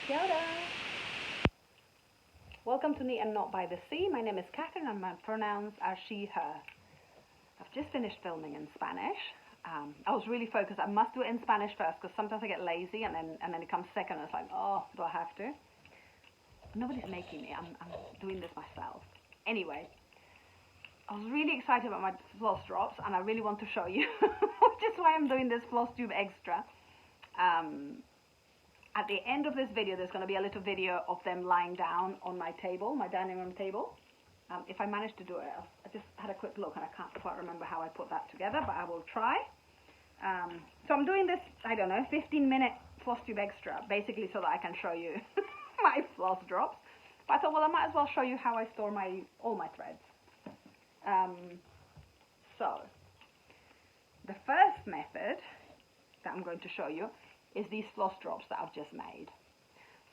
Kia ora. Welcome to Knit and Knot by the Sea. My name is Catherine and my pronouns are she, her. I've just finished filming in Spanish. I was really focused. I must do it in Spanish first because sometimes I get lazy and then it comes second and it's like, oh, do I have to? Nobody's making me. I'm doing this myself. Anyway, I was really excited about my floss drops and I really want to show you, which is why I'm doing this floss tube extra. At the end of this video, there's going to be a little video of them lying down on my table, my dining room table. If I manage to do it, I just had a quick look and I can't quite remember how I put that together, but I will try. So I'm doing this, I don't know, 15-minute floss tube extra, basically so that I can show you my floss drops. But I thought, well, I might as well show you how I store all my threads. So the first method that I'm going to show you is these floss drops that I've just made.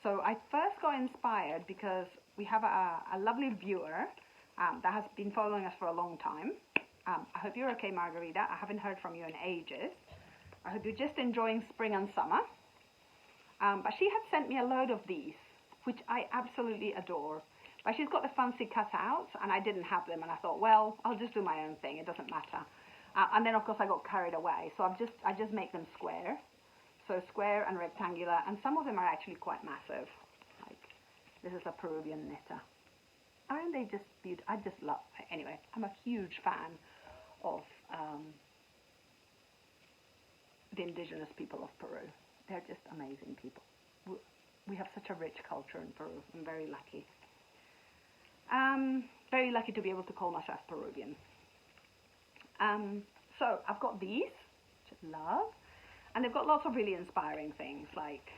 So I first got inspired because we have a lovely viewer that has been following us for a long time. I hope you're okay, Margarita. I haven't heard from you in ages. I hope you're just enjoying spring and summer. But she had sent me a load of these, which I absolutely adore. But she's got the fancy cutouts, and I didn't have them, and I thought, well, I'll just do my own thing. It doesn't matter. And then, of course, I got carried away. So I just make them square. So square and rectangular, and some of them are actually quite massive. Like, this is a Peruvian knitter. Aren't they just beautiful? I just love, anyway, I'm a huge fan of the indigenous people of Peru. They're just amazing people. We have such a rich culture in Peru. I'm very lucky. Very lucky to be able to call myself Peruvian. So I've got these, which I love. And they've got lots of really inspiring things, like,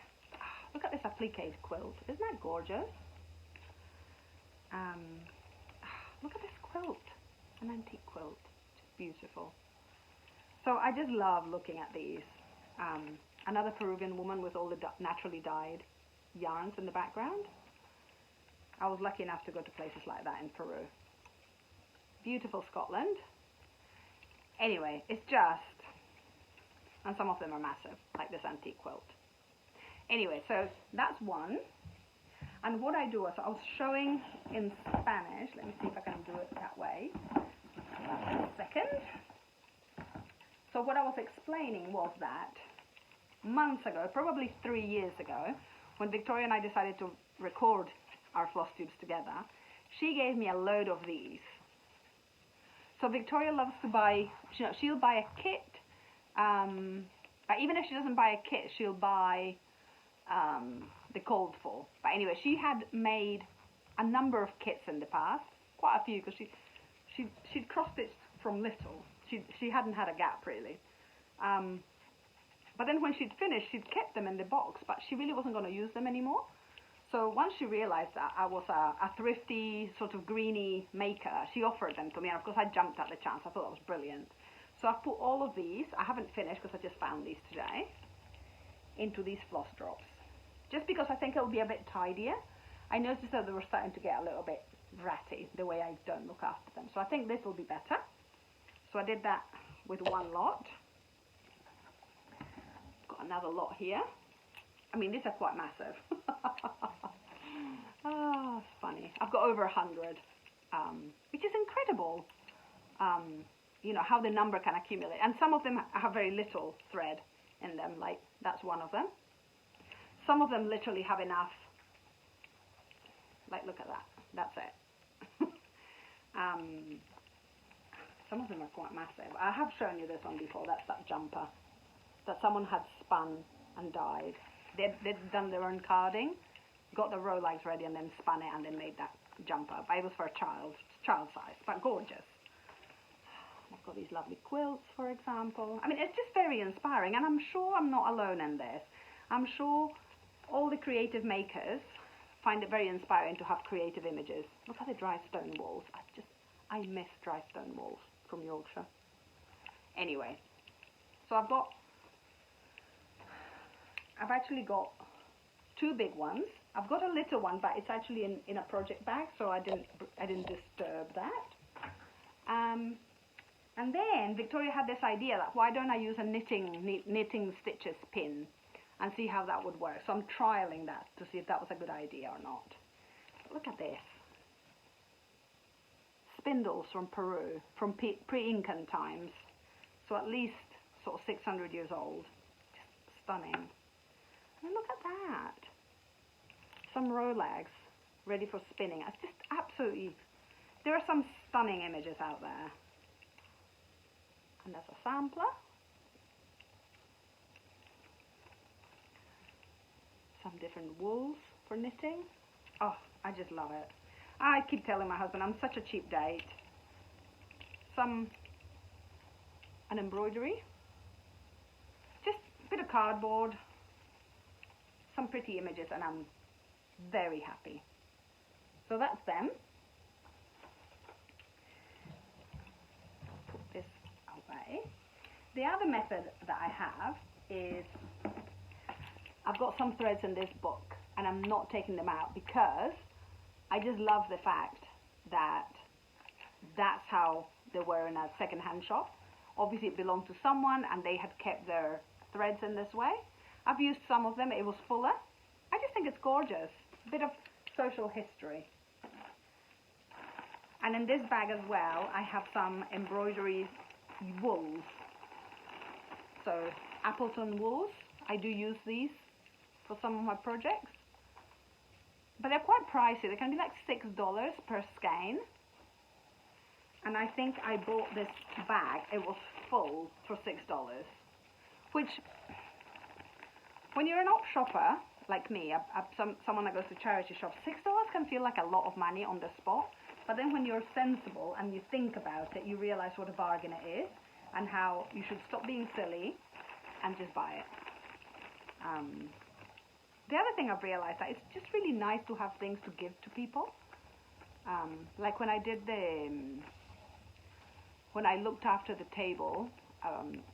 look at this applique quilt. Isn't that gorgeous? Look at this quilt, an antique quilt. Just beautiful. So I just love looking at these. Another Peruvian woman with all the naturally dyed yarns in the background. I was lucky enough to go to places like that in Peru. Beautiful Scotland. Anyway, it's just... and some of them are massive, like this antique quilt. Anyway, so that's one. And what I do is, I was showing in Spanish, let me see if I can do it that way. A second. So what I was explaining was that months ago, probably 3 years ago, when Victoria and I decided to record our floss tubes together, she gave me a load of these. So Victoria loves to buy, she'll buy a kit. But even if she doesn't buy a kit, she'll buy the called for. But anyway, she had made a number of kits in the past, quite a few, because she'd cross-stitched from little. She hadn't had a gap really. But then when she'd finished, she'd kept them in the box, but she really wasn't going to use them anymore. So once she realized that I was a thrifty, sort of greeny maker, she offered them to me, and of course I jumped at the chance. I thought that was brilliant. So I've put all of these, I haven't finished because I just found these today, into these floss drops. Just because I think it'll be a bit tidier. I noticed that they were starting to get a little bit ratty, the way I don't look after them. So I think this will be better. So I did that with one lot. Got another lot here. I mean, these are quite massive. Oh, it's funny. I've got over 100, which is incredible. You know, how the number can accumulate. And some of them have very little thread in them, like that's one of them. Some of them literally have enough, like look at that, that's it. Some of them are quite massive. I have shown you this one before, that's that jumper that someone had spun and dyed. They'd done their own carding, got the row legs ready and then spun it and then made that jumper. But it was for a child size, but gorgeous. I've got these lovely quilts, for example. I mean, it's just very inspiring, and I'm sure I'm not alone in this. I'm sure all the creative makers find it very inspiring to have creative images. Look at the dry stone walls. I miss dry stone walls from Yorkshire. Anyway, so I've actually got two big ones. I've got a little one, but it's actually in a project bag, so I didn't disturb that. And then Victoria had this idea that why don't I use a knitting stitches pin and see how that would work. So I'm trialing that to see if that was a good idea or not. Look at this. Spindles from Peru, from pre-Incan times. So at least sort of 600 years old. Just stunning. And look at that. Some Rolex ready for spinning. It's just absolutely, there are some stunning images out there. And there's a sampler. Some different wools for knitting. Oh, I just love it. I keep telling my husband I'm such a cheap date. An embroidery. Just a bit of cardboard. Some pretty images, and I'm very happy. So that's them. Put this away. The other method that I have is I've got some threads in this book, and I'm not taking them out because I just love the fact that that's how they were in a second-hand shop. Obviously it belonged to someone and they had kept their threads in this way. I've used some of them, it was fuller. I just think it's gorgeous. A bit of social history. And in this bag as well, I have some embroidery wools. So Appleton wools, I do use these for some of my projects. But they're quite pricey. They can be like $6 per skein. And I think I bought this bag, it was full for $6. Which, when you're an op shopper, like me, someone that goes to charity shops, $6 can feel like a lot of money on the spot. But then when you're sensible and you think about it, you realize what a bargain it is and how you should stop being silly and just buy it. The other thing I've realized that it's just really nice to have things to give to people. Like when I did when I looked after the table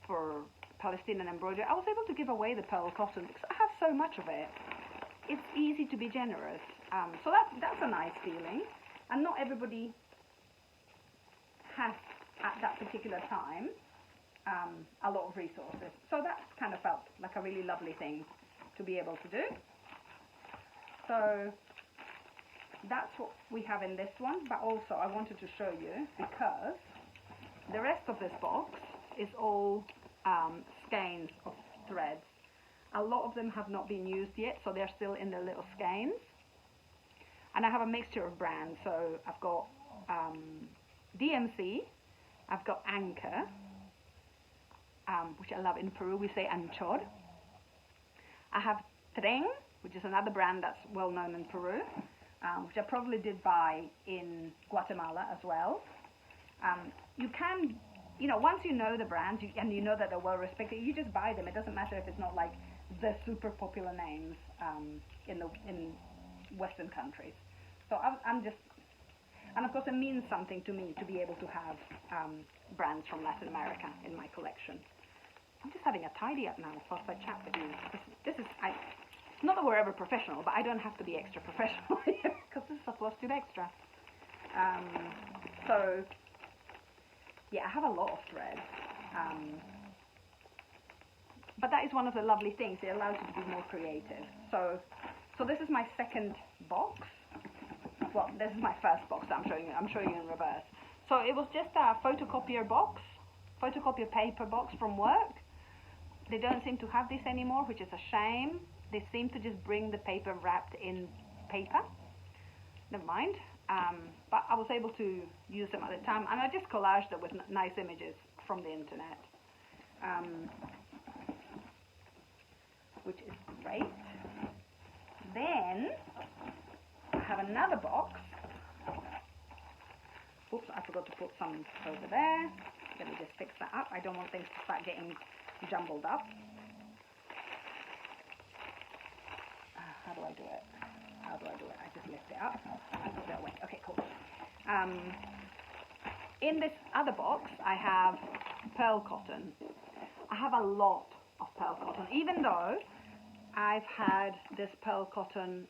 for Palestinian embroidery, I was able to give away the pearl cotton because I have so much of it. It's easy to be generous. So that's a nice feeling. And not everybody has, at that particular time, a lot of resources. So that kind of felt like a really lovely thing to be able to do. So that's what we have in this one, but also I wanted to show you because the rest of this box is all skeins of threads. A lot of them have not been used yet, so they're still in their little skeins. And I have a mixture of brands, so I've got DMC, I've got Anchor, which I love. In Peru we say anchor. I have Tren, which is another brand that's well known in Peru, which I probably did buy in Guatemala as well. You can, once you know the brands and you know that they're well respected, you just buy them. It doesn't matter if it's not like the super popular names in Western countries. So I'm just, and of course it means something to me to be able to have brands from Latin America in my collection. I'm just having a tidy up now whilst I chat with you. This is, not that we're ever professional, but I don't have to be extra professional here because this is a Flossdrop extra. So, yeah, I have a lot of threads. But that is one of the lovely things. It allows you to be more creative. So this is my second box. Well, this is my first box that I'm showing you. I'm showing you in reverse. So it was just a photocopier box, photocopier paper box from work. They don't seem to have this anymore, which is a shame. They seem to just bring the paper wrapped in paper. Never mind. But I was able to use them at the time, and I just collaged it with nice images from the internet, which is great. Then I have another box. Oops, I forgot to put some over there. Let me just fix that up. I don't want things to start getting jumbled up. How do I do it? How do I do it? I just lift it up and put it away. Okay, cool. In this other box, I have pearl cotton. I have a lot of pearl cotton, even though I've had this pearl cotton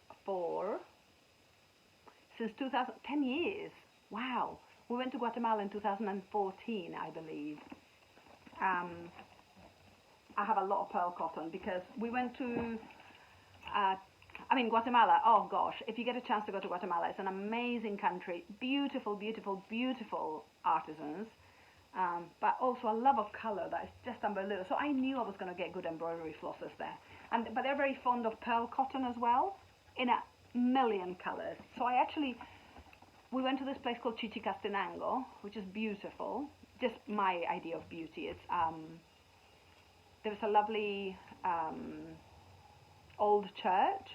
since 10 years. Wow. We went to Guatemala in 2014, I believe. I have a lot of pearl cotton because we went to, Guatemala. Oh gosh, if you get a chance to go to Guatemala, it's an amazing country. Beautiful, beautiful, beautiful artisans. But also a love of color that is just unbelievable. So I knew I was going to get good embroidery flosses there. But they're very fond of pearl cotton as well, in a million colors. So we went to this place called Chichicastenango, which is beautiful. Just my idea of beauty. It's there's a lovely old church,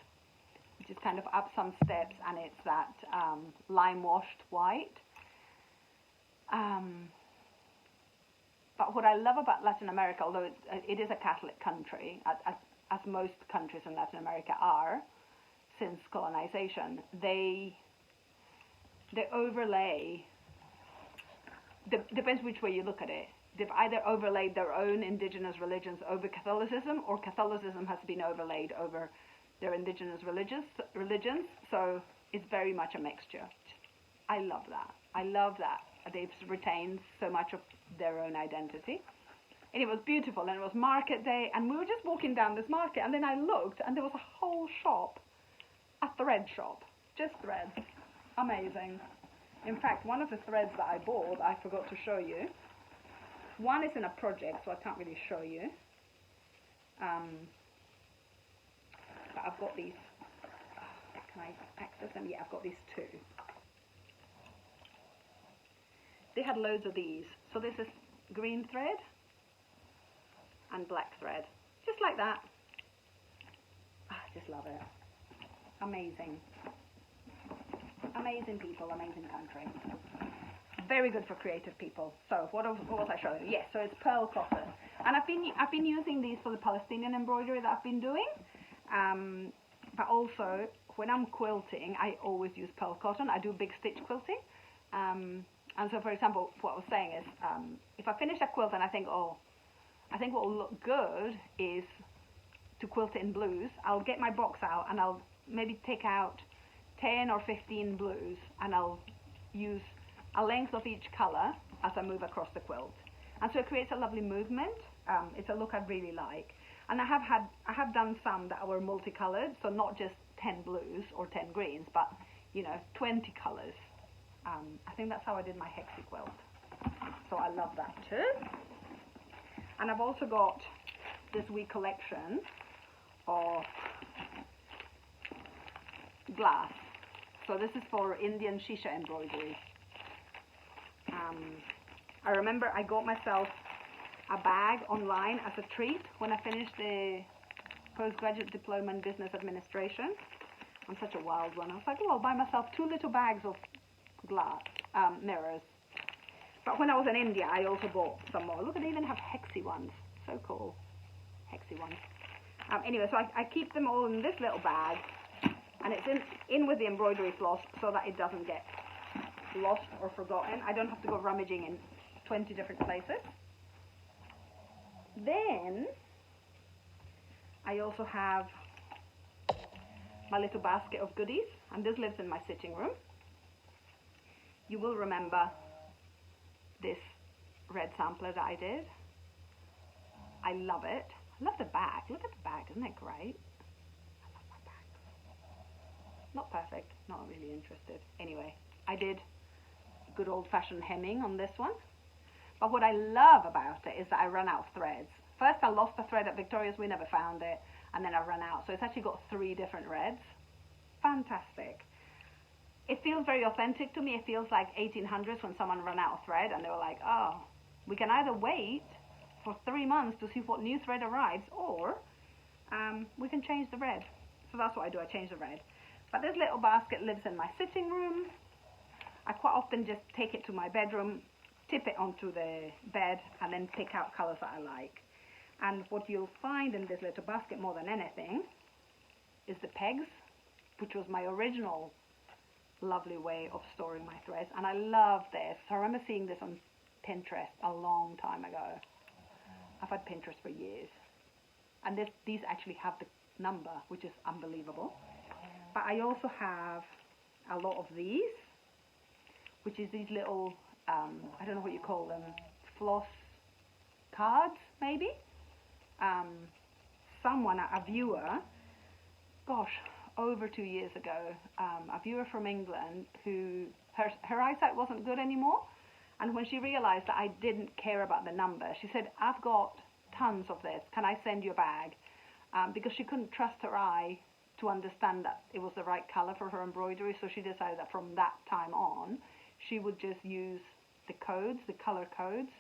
which is kind of up some steps, and it's that lime washed white. But what I love about Latin America, although it is a Catholic country, as most countries in Latin America are, since colonization, they overlay, depends which way you look at it, they've either overlaid their own indigenous religions over Catholicism, or Catholicism has been overlaid over their indigenous religions, so it's very much a mixture. I love that. I love that they've retained so much of their own identity. And it was beautiful, and it was market day, and we were just walking down this market, and then I looked, and there was a whole shop, a thread shop, just threads. Amazing. In fact, one of the threads that I bought, I forgot to show you. One is in a project, so I can't really show you. But I've got these. Can I access them? Yeah, I've got these two. They had loads of these. So this is green thread and black thread. Just like that. I just love it. Amazing. Amazing people, amazing country. Very good for creative people. So what was I showing you? Yes, so it's pearl cotton. And I've been using these for the Palestinian embroidery that I've been doing. But also, when I'm quilting, I always use pearl cotton. I do big stitch quilting. And so, for example, what I was saying is, if I finish a quilt and I think what will look good is to quilt it in blues, I'll get my box out and I'll maybe take out 10 or 15 blues, and I'll use a length of each color as I move across the quilt. And so it creates a lovely movement. It's a look I really like. And I have done some that were multicolored, so not just 10 blues or 10 greens, but 20 colors. I think that's how I did my hexi quilt. So I love that too. And I've also got this wee collection of glass. So this is for Indian shisha embroidery. I remember I got myself a bag online as a treat when I finished the postgraduate diploma in business administration. I'm such a wild one. I was like, oh, I'll buy myself 2 little bags of glass mirrors. But when I was in India, I also bought some more. Look, they even have hexi ones. So cool. Hexi ones. Anyway, so I keep them all in this little bag, and it's in with the embroidery floss so that it doesn't get lost or forgotten. I don't have to go rummaging in 20 different places. Then I also have my little basket of goodies, and this lives in my sitting room. You will remember this red sampler that I did. I love it. I love the bag. Look at the bag, isn't it great? I love my bags. Not perfect, not really interested. Anyway, I did good old-fashioned hemming on this one. But what I love about it is that I ran out of threads. First I lost the thread at Victoria's, we never found it, and then I ran out. So it's actually got 3 different reds. Fantastic. It feels very authentic to me. It feels like 1800s when someone ran out of thread and they were like, oh, we can either wait for 3 months to see what new thread arrives, or we can change the red. So that's what I do, I change the red. But this little basket lives in my sitting room. I quite often just take it to my bedroom, tip it onto the bed, and then pick out colors that I like. And what you'll find in this little basket more than anything is the pegs, which was my original lovely way of storing my threads. And I love this. I remember seeing this on Pinterest a long time ago. I've had Pinterest for years. And these actually have the number, which is unbelievable. But I also have a lot of these, which is these little, I don't know what you call them, floss cards, maybe? someone, a viewer, gosh, over 2 years ago, a viewer from England who, her eyesight wasn't good anymore. And when she realized that I didn't care about the number, she said, I've got tons of this. Can I send you a bag? Because she couldn't trust her eye to understand that it was the right color for her embroidery. So she decided that from that time on, she would just use the codes, the color codes,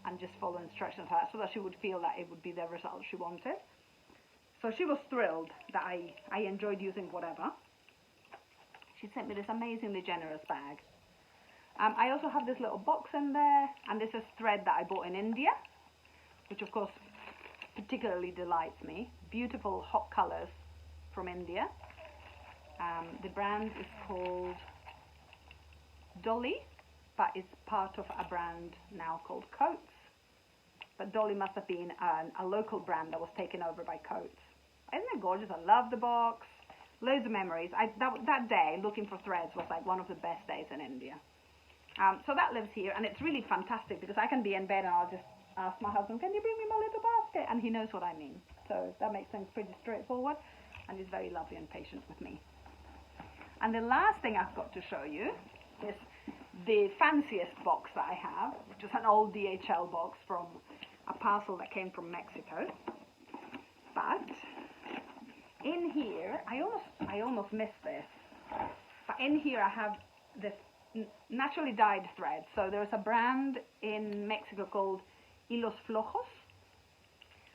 and just follow instructions for that, so that she would feel that it would be the result she wanted. So she was thrilled that I enjoyed using whatever. She sent me this amazingly generous bag. I also have this little box in there, and this is thread that I bought in India, which of course particularly delights me. Beautiful hot colors from India. The brand is called Dolly, but it's part of a brand now called Coats. But Dolly must have been a local brand that was taken over by Coats. Isn't it gorgeous? I love the box. Loads of memories. That day looking for threads was like one of the best days in India. So that lives here, and it's really fantastic because I can be in bed and I'll just ask my husband, can you bring me my little basket? And he knows what I mean. So that makes things pretty straightforward, and he's very lovely and patient with me. And the last thing I've got to show you is the fanciest box that I have, which is an old DHL box from a parcel that came from Mexico. But in here, I almost missed this. But in here I have this naturally dyed thread. So there's a brand in Mexico called Hilos Flojos,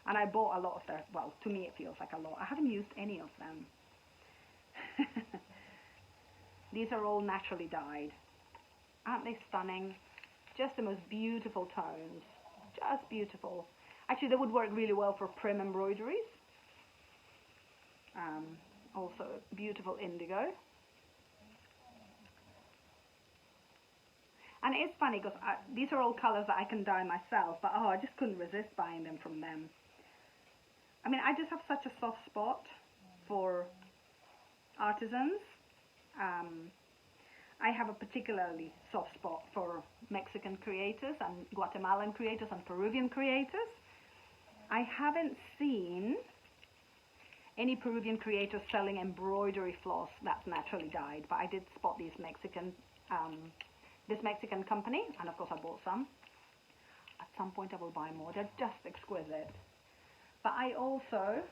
and I bought a lot of their, well, to me it feels like a lot. I haven't used any of them. These are all naturally dyed. Aren't they stunning? Just the most beautiful tones. Just beautiful. Actually, they would work really well for prim embroideries. Also beautiful indigo. And it's funny because these are all colors that I can dye myself, but I just couldn't resist buying them from them. I mean, I just have such a soft spot for artisans. I have a particularly soft spot for Mexican creators and Guatemalan creators and Peruvian creators. I haven't seen any Peruvian creators selling embroidery floss that's naturally dyed, but I did spot these this Mexican company, and of course I bought some. At some point I will buy more. They're just exquisite. But I also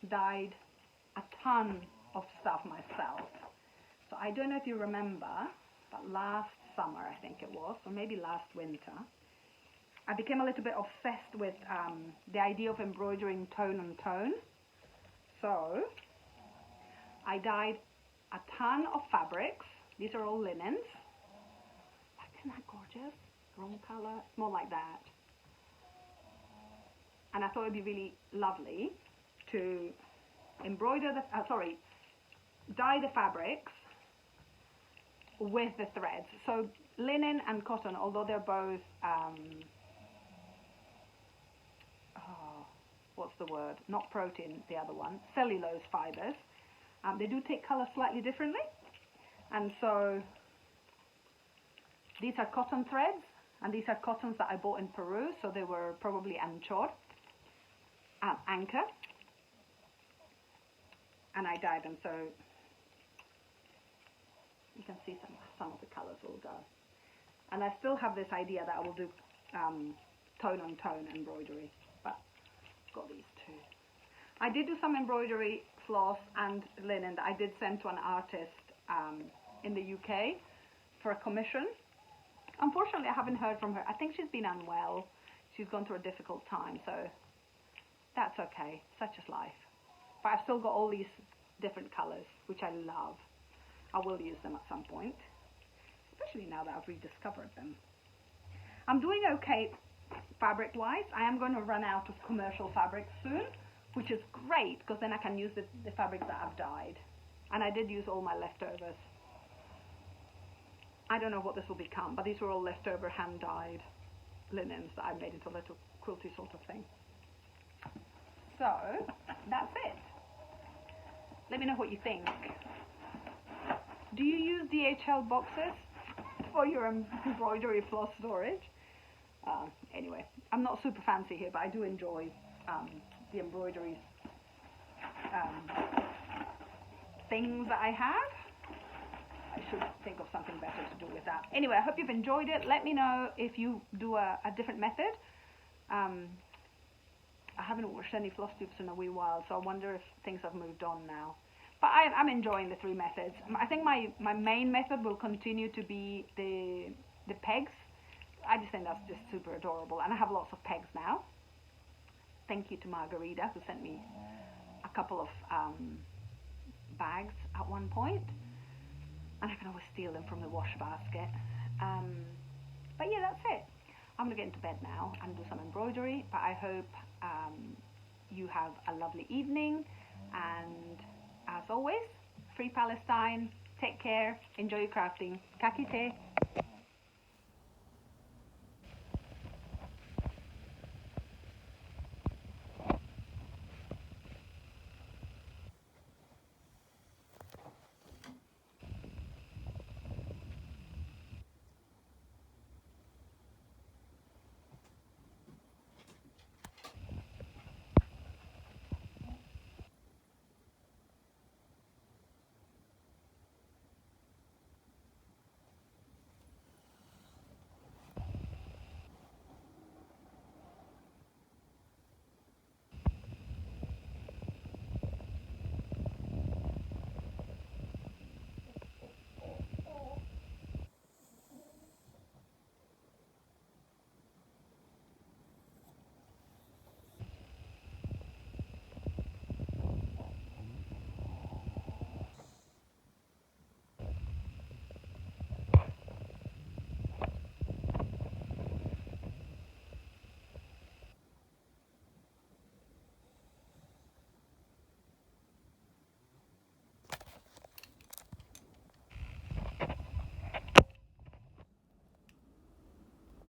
dyed a ton of stuff myself. So I don't know if you remember, but last summer I think it was, or maybe last winter, I became a little bit obsessed with the idea of embroidering tone on tone. So I dyed a ton of fabrics. These are all linens. Isn't that gorgeous? Wrong color, it's more like that. And I thought it'd be really lovely to embroider dye the fabrics with the threads. So linen and cotton, although they're both, what's the word? Not protein, the other one, cellulose fibers. They do take color slightly differently. And so these are cotton threads, and these are cottons that I bought in Peru, so they were probably anchor, anchor, and I dyed them, so you can see some of the colors will go. And I still have this idea that I will do tone on tone embroidery, but I've got these two. I did do some embroidery floss and linen that I did send to an artist in the UK for a commission. Unfortunately, I haven't heard from her. I think she's been unwell. She's gone through a difficult time, so that's okay. Such is life. But I've still got all these different colors, which I love. I will use them at some point, especially now that I've rediscovered them. I'm doing okay fabric-wise. I am going to run out of commercial fabric soon, which is great because then I can use the fabrics that I've dyed. And I did use all my leftovers. I don't know what this will become, but these were all leftover hand-dyed linens that I made into a little quilty sort of thing. So, that's it. Let me know what you think. Do you use DHL boxes for your embroidery floss storage? Anyway, I'm not super fancy here, but I do enjoy the embroidery things that I have. I should think of something better to do with that. Anyway, I hope you've enjoyed it. Let me know if you do a different method. I haven't watched any floss tubes in a wee while, so I wonder if things have moved on now. But I'm enjoying the 3 methods. I think my main method will continue to be the pegs. I just think that's just super adorable, and I have lots of pegs now. Thank you to Margarita, who sent me a couple of bags at one point, and I can always steal them from the wash basket. But yeah, that's it. I'm gonna get into bed now and do some embroidery, but I hope you have a lovely evening, and as always, free Palestine, take care, enjoy your crafting. Ka kite.